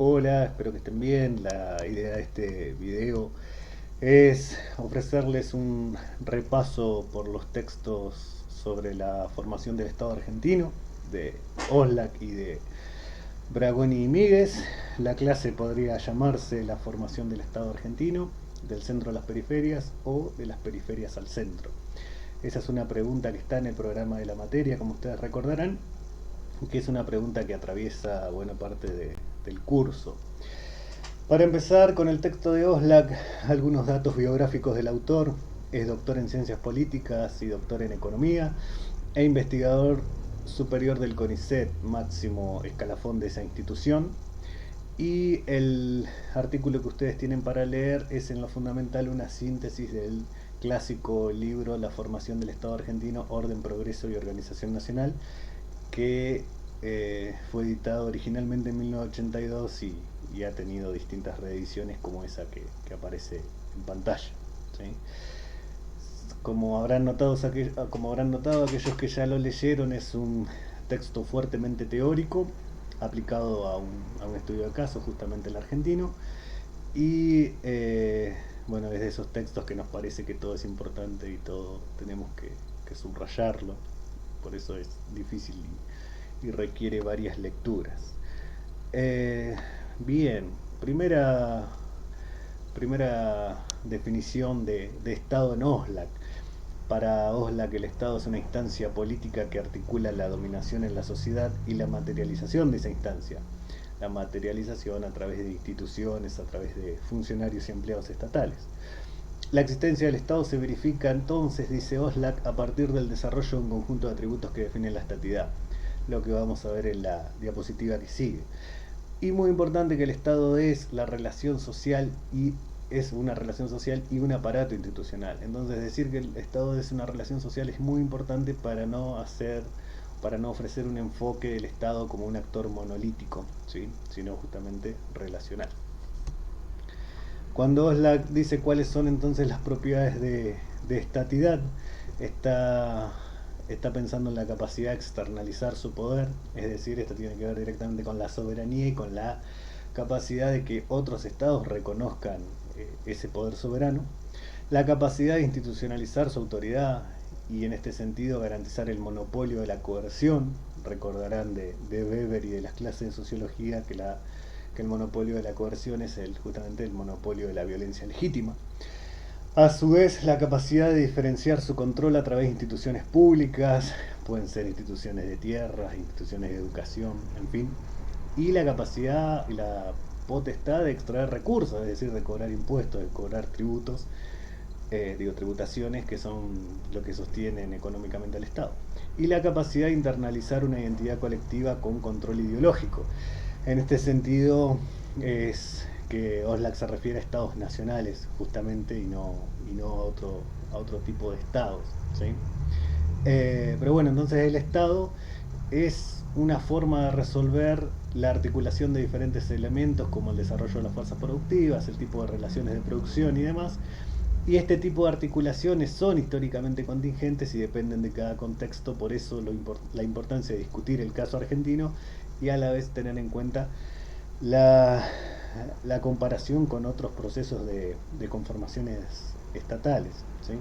Hola, espero que estén bien. La idea de este video es ofrecerles un repaso por los textos sobre la formación del Estado argentino, de Oslak y de Bragoni y Míguez. La clase podría llamarse La formación del Estado argentino, del centro a las periferias o de las periferias al centro. Esa es una pregunta que está en el programa de la materia, como ustedes recordarán, que es una pregunta que atraviesa buena parte del curso. Para empezar con el texto de Oslak, algunos datos biográficos del autor. Es doctor en ciencias políticas y doctor en economía e investigador superior del CONICET, máximo escalafón de esa institución. Y el artículo que ustedes tienen para leer es en lo fundamental una síntesis del clásico libro La formación del Estado argentino, Orden, Progreso y Organización Nacional, que fue editado originalmente en 1982 y ha tenido distintas reediciones como esa que aparece en pantalla. ¿Sí? Como habrán notado aquellos que ya lo leyeron, es un texto fuertemente teórico, aplicado a un estudio de caso, justamente el argentino, y bueno, es de esos textos que nos parece que todo es importante y todo tenemos que subrayarlo, por eso es difícil y requiere varias lecturas. Eh, Bien, primera definición de Estado en Oslak. Para Oslak el Estado es una instancia política que articula la dominación en la sociedad y la materialización de esa instancia. La materialización a través de instituciones, a través de funcionarios y empleados estatales. La existencia del Estado se verifica entonces, dice Oslak, a partir del desarrollo de un conjunto de atributos que definen la estatidad, lo que vamos a ver en la diapositiva que sigue. Y muy importante que el Estado es la relación social y es una relación social y un aparato institucional. Entonces decir que el Estado es una relación social es muy importante para no ofrecer un enfoque del Estado como un actor monolítico, ¿sí? Sino justamente relacional. Cuando Oslak dice cuáles son entonces las propiedades de estatidad, está, está pensando en la capacidad de externalizar su poder, es decir, esto tiene que ver directamente con la soberanía y con la capacidad de que otros estados reconozcan ese poder soberano, la capacidad de institucionalizar su autoridad y en este sentido garantizar el monopolio de la coerción. Recordarán de Weber y de las clases de sociología que el monopolio de la coerción es justamente el monopolio de la violencia legítima. A su vez, la capacidad de diferenciar su control a través de instituciones públicas, pueden ser instituciones de tierras, instituciones de educación, en fin, y la capacidad y la potestad de extraer recursos, es decir, de cobrar impuestos, de cobrar tributos, tributaciones que son lo que sostienen económicamente al Estado. Y la capacidad de internalizar una identidad colectiva con control ideológico. En este sentido es que Oslak se refiere a estados nacionales justamente y no a otro tipo de estados. ¿Sí? Pero bueno, entonces el Estado es una forma de resolver la articulación de diferentes elementos como el desarrollo de las fuerzas productivas, el tipo de relaciones de producción y demás. Y este tipo de articulaciones son históricamente contingentes y dependen de cada contexto, por eso la importancia de discutir el caso argentino y a la vez tener en cuenta la, la comparación con otros procesos de conformaciones estatales. ¿Sí?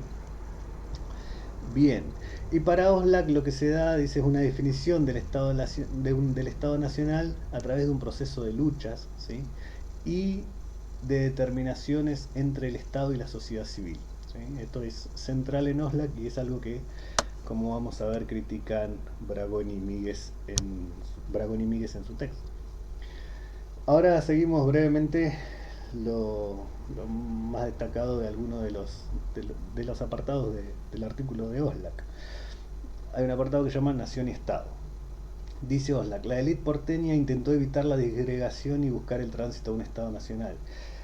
Bien, y para Oslak lo que se da, dice, es una definición del Estado Nacional a través de un proceso de luchas, ¿sí? Y de determinaciones entre el Estado y la sociedad civil. ¿Sí? Esto es central en Oslak y es algo que, como vamos a ver, critican Bragón y Míguez en su texto. Ahora seguimos brevemente lo más destacado de algunos de los apartados del artículo de Oslak. Hay un apartado que se llama Nación y Estado. Dice Oslak, la élite porteña intentó evitar la disgregación y buscar el tránsito a un Estado nacional.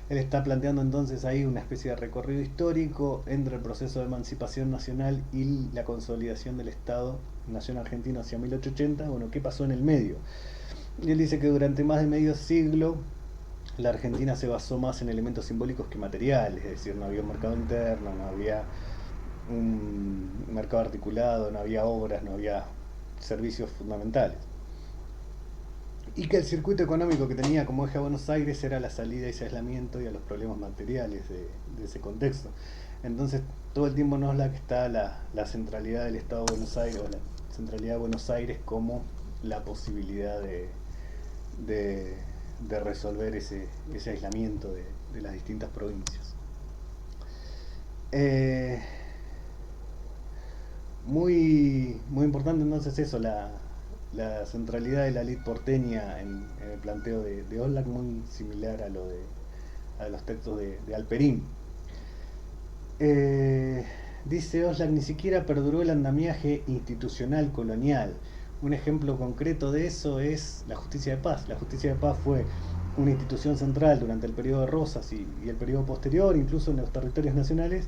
Él está planteando entonces ahí una especie de recorrido histórico entre el proceso de emancipación nacional y la consolidación del Estado Nación Argentino hacia 1880. Bueno, ¿qué pasó en el medio? Y él dice que durante más de medio siglo la Argentina se basó más en elementos simbólicos que materiales, es decir, no había un mercado interno, no había un mercado articulado, no había obras, no había servicios fundamentales. y que el circuito económico que tenía como eje a Buenos Aires era la salida y ese aislamiento y a los problemas materiales de ese contexto. Entonces, todo el tiempo no es la que está la centralidad del Estado de Buenos Aires o la centralidad de Buenos Aires como la posibilidad de, de resolver ese aislamiento de las distintas provincias. Eh, muy importante entonces eso, la centralidad de la elite porteña en el planteo de Oslak, muy similar a los textos de Alperín. Eh, Dice Oslak, ni siquiera perduró el andamiaje institucional colonial. Un ejemplo concreto de eso es la justicia de paz. La justicia de paz fue una institución central durante el periodo de Rosas y el periodo posterior, incluso en los territorios nacionales,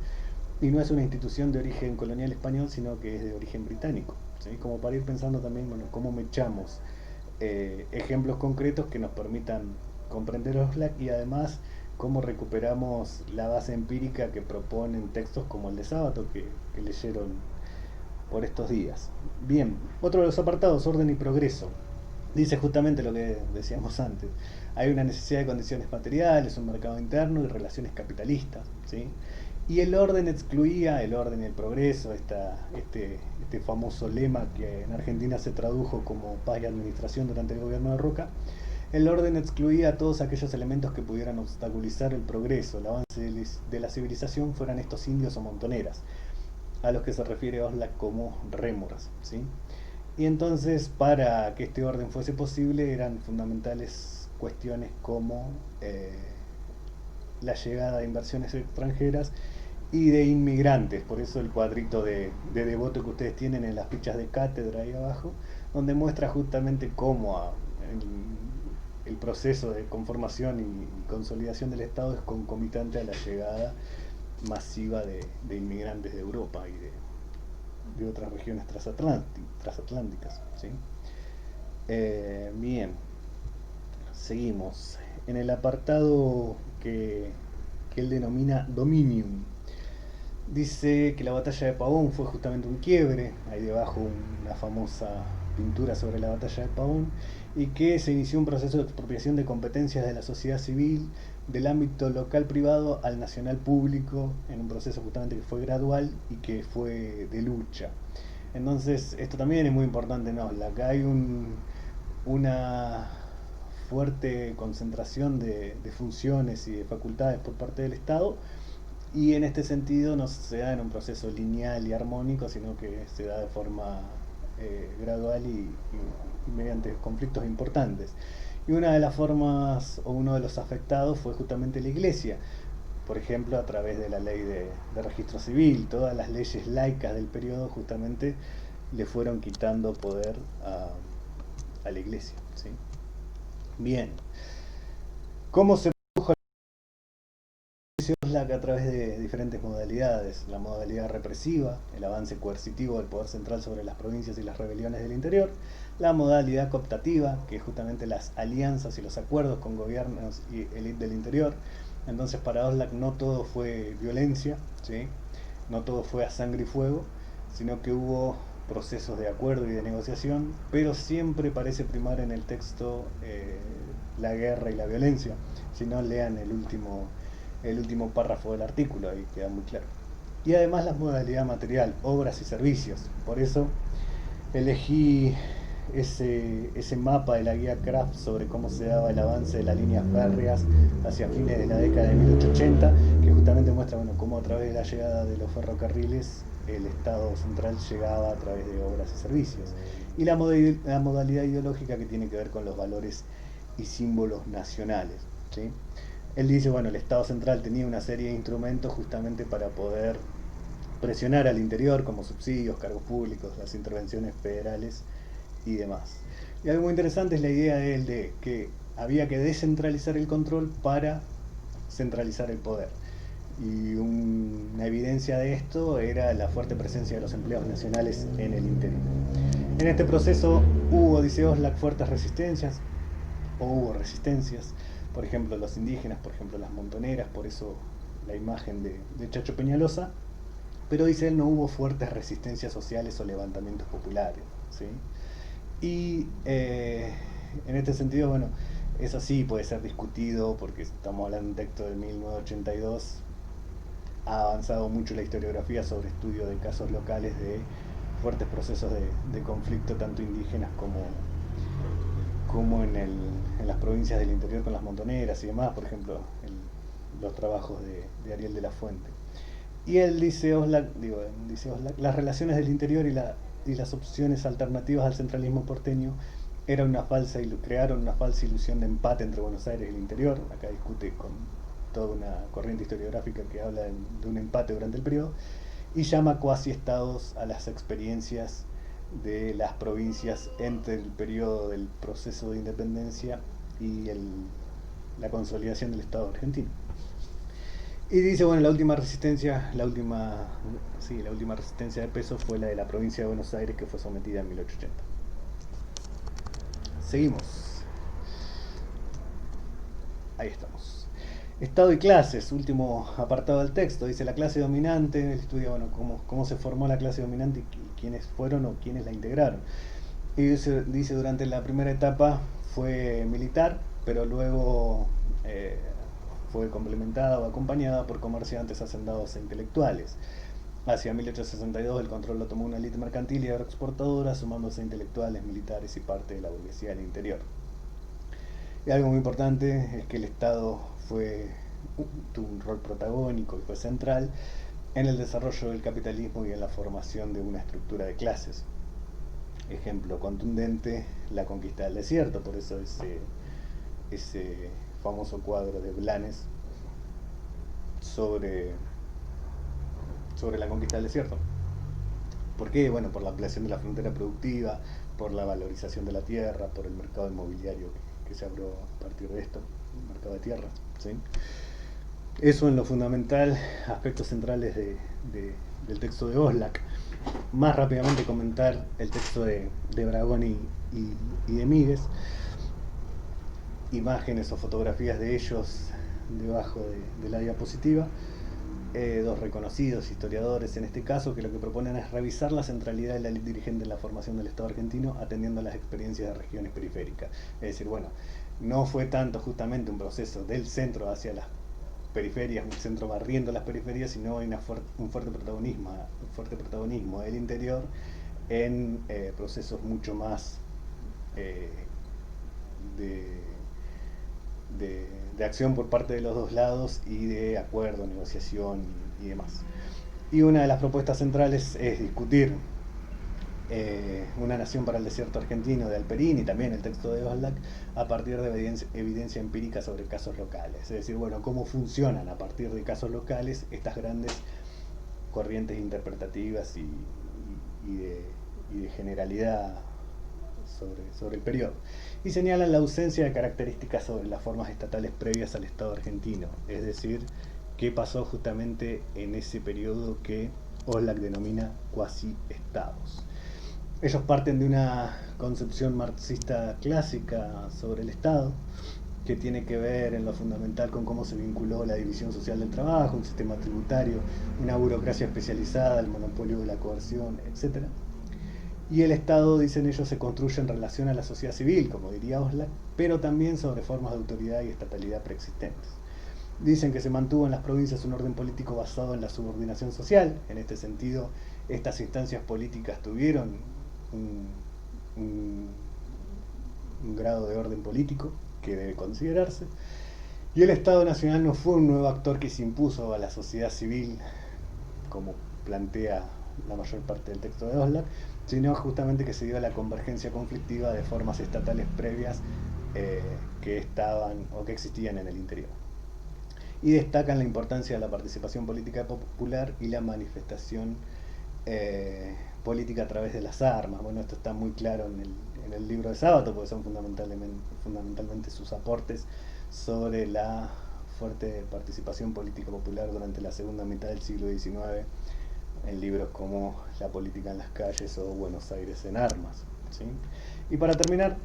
y no es una institución de origen colonial español, sino que es de origen británico. ¿Sí? Como para ir pensando también, bueno, cómo mechamos ejemplos concretos que nos permitan comprender Oxlack y además cómo recuperamos la base empírica que proponen textos como el de Sábato que leyeron por estos días. Bien, otro de los apartados, orden y progreso. Dice justamente lo que decíamos antes. Hay una necesidad de condiciones materiales, un mercado interno y relaciones capitalistas. ¿Sí? Y el orden excluía, el orden y el progreso, este famoso lema que en Argentina se tradujo como paz y administración durante el gobierno de Roca. El orden excluía todos aquellos elementos que pudieran obstaculizar el progreso, el avance de la civilización, fueran estos indios o montoneras, a los que se refiere Oslak como rémoras. ¿Sí? Y entonces, para que este orden fuese posible, eran fundamentales cuestiones como la llegada de inversiones extranjeras y de inmigrantes. Por eso el cuadrito de devoto que ustedes tienen en las fichas de cátedra ahí abajo, donde muestra justamente cómo el proceso de conformación y consolidación del Estado es concomitante a la llegada masiva de inmigrantes de Europa y de otras regiones transatlánticas. ¿Sí? Bien, seguimos. En el apartado que él denomina Dominium, dice que la batalla de Pavón fue justamente un quiebre, hay debajo una famosa pintura sobre la batalla de Pavón, y que se inició un proceso de expropiación de competencias de la sociedad civil del ámbito local privado al nacional público, en un proceso justamente que fue gradual y que fue de lucha. Entonces, esto también es muy importante, ¿no? Acá hay una fuerte concentración de funciones y de facultades por parte del Estado, y en este sentido no se da en un proceso lineal y armónico, sino que se da de forma gradual y mediante conflictos importantes. Y una de las formas o uno de los afectados fue justamente la Iglesia, por ejemplo a través de la ley de registro civil. Todas las leyes laicas del periodo justamente le fueron quitando poder a la Iglesia. ¿Sí? Bien, ¿cómo se a través de diferentes modalidades? La modalidad represiva, el avance coercitivo del poder central sobre las provincias y las rebeliones del interior; la modalidad cooptativa, que es justamente las alianzas y los acuerdos con gobiernos y élite del interior. Entonces, para Oslak no todo fue violencia, ¿sí? No todo fue a sangre y fuego, sino que hubo procesos de acuerdo y de negociación, pero siempre parece primar en el texto la guerra y la violencia. Si no, lean el último párrafo del artículo, ahí queda muy claro. Y además la modalidad material, obras y servicios. Por eso elegí ese mapa de la guía Kraft sobre cómo se daba el avance de las líneas férreas hacia fines de la década de 1880, que justamente muestra, bueno, cómo a través de la llegada de los ferrocarriles el Estado central llegaba a través de obras y servicios. Y la modalidad ideológica, que tiene que ver con los valores y símbolos nacionales. ¿Sí? Él dice, bueno, el Estado central tenía una serie de instrumentos justamente para poder presionar al interior, como subsidios, cargos públicos, las intervenciones federales y demás. Y algo muy interesante es la idea de él de que había que descentralizar el control para centralizar el poder. Y una evidencia de esto era la fuerte presencia de los empleados nacionales en el interior. En este proceso hubo, dice Oslak, fuertes resistencias, o hubo resistencias, por ejemplo los indígenas, por ejemplo las montoneras, por eso la imagen de Chacho Peñalosa, pero dice él no hubo fuertes resistencias sociales o levantamientos populares. ¿Sí? Y en este sentido, bueno, eso sí puede ser discutido porque estamos hablando de un texto de 1982. Ha avanzado mucho la historiografía sobre estudio de casos locales de fuertes procesos de conflicto, tanto indígenas como en las provincias del interior con las montoneras y demás, por ejemplo, los trabajos de Ariel de la Fuente. Y él dice Oslak, las relaciones del interior y las opciones alternativas al centralismo porteño crearon una falsa ilusión de empate entre Buenos Aires y el interior. Acá discute con toda una corriente historiográfica que habla de un empate durante el periodo, y llama cuasi estados a las experiencias de las provincias entre el periodo del proceso de independencia y la consolidación del Estado argentino. Y dice, bueno, la última resistencia de peso fue la de la provincia de Buenos Aires, que fue sometida en 1880. Seguimos. Ahí estamos. Estado y clases, último apartado del texto. Dice la clase dominante, él estudia, bueno, cómo se formó la clase dominante y quiénes fueron o quiénes la integraron. Y dice durante la primera etapa fue militar, pero luego fue complementada o acompañada por comerciantes, hacendados e intelectuales. Hacia 1862 el control lo tomó una élite mercantil y agroexportadora, sumándose a intelectuales, militares y parte de la burguesía del interior. Y algo muy importante es que el Estado tuvo un rol protagónico y fue central en el desarrollo del capitalismo y en la formación de una estructura de clases. Ejemplo contundente, la conquista del desierto, por eso ese famoso cuadro de Blanes sobre la conquista del desierto. ¿Por qué? Bueno, por la ampliación de la frontera productiva, por la valorización de la tierra, por el mercado inmobiliario que se abrió a partir de esto, el mercado de tierras, ¿sí? Eso en lo fundamental, aspectos centrales del texto de Oslak. Más rápidamente comentar el texto de Bragoni y de Míguez. Imágenes o fotografías de ellos debajo de la diapositiva. Dos reconocidos historiadores en este caso, que lo que proponen es revisar la centralidad de la élite dirigente en la formación del Estado argentino, atendiendo a las experiencias de regiones periféricas. Es decir, bueno, no fue tanto justamente un proceso del centro hacia las periferias, un centro barriendo las periferias, sino hay un fuerte protagonismo del interior en procesos mucho más de acción por parte de los dos lados y de acuerdo, negociación y demás. Y una de las propuestas centrales es discutir Una nación para el desierto argentino de Alperín y también el texto de Oslak a partir de evidencia empírica sobre casos locales. Es decir, bueno, cómo funcionan a partir de casos locales estas grandes corrientes interpretativas y de generalidad sobre el periodo. Y señalan la ausencia de características sobre las formas estatales previas al Estado argentino, es decir, qué pasó justamente en ese periodo que Oslak denomina cuasi-estados. Ellos parten de una concepción marxista clásica sobre el Estado, que tiene que ver en lo fundamental con cómo se vinculó la división social del trabajo, un sistema tributario, una burocracia especializada, el monopolio de la coerción, etc. Y el Estado, dicen ellos, se construye en relación a la sociedad civil, como diría Oslak, pero también sobre formas de autoridad y estatalidad preexistentes. Dicen que se mantuvo en las provincias un orden político basado en la subordinación social. En este sentido, estas instancias políticas tuvieron un grado de orden político que debe considerarse. Y el Estado Nacional no fue un nuevo actor que se impuso a la sociedad civil, como plantea la mayor parte del texto de Oslak, sino justamente que se dio a la convergencia conflictiva de formas estatales previas que estaban o que existían en el interior. Y destacan la importancia de la participación política popular y la manifestación política a través de las armas. Bueno, esto está muy claro en el libro de Sábato, porque son fundamentalmente sus aportes sobre la fuerte participación política popular durante la segunda mitad del siglo XIX en libros como La política en las calles o Buenos Aires en armas, ¿sí? Y para terminar,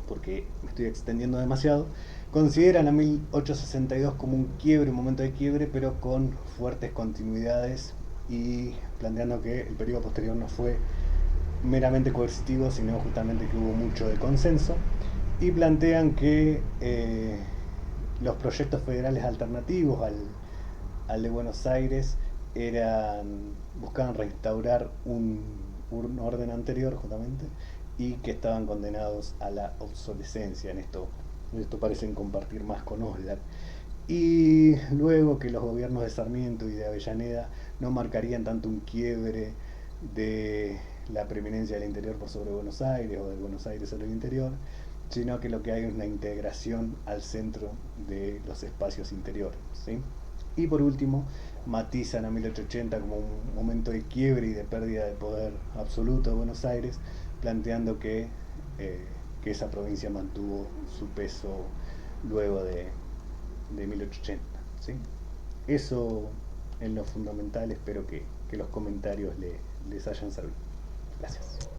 porque me estoy extendiendo demasiado, consideran a 1862 como un momento de quiebre, pero con fuertes continuidades, y planteando que el periodo posterior no fue meramente coercitivo, sino justamente que hubo mucho de consenso. y plantean que los proyectos federales alternativos al de Buenos Aires buscaban restaurar un orden anterior justamente y que estaban condenados a la obsolescencia. En esto parecen compartir más con Osler. Y luego que los gobiernos de Sarmiento y de Avellaneda no marcarían tanto un quiebre de la preeminencia del interior por sobre Buenos Aires o de Buenos Aires sobre el interior, sino que lo que hay es una integración al centro de los espacios interiores, ¿sí? Y por último, matizan a 1880 como un momento de quiebre y de pérdida de poder absoluto de Buenos Aires, planteando eh, que esa provincia mantuvo su peso luego de 1880, ¿sí? Eso en lo fundamental, espero que los comentarios les hayan servido. Gracias.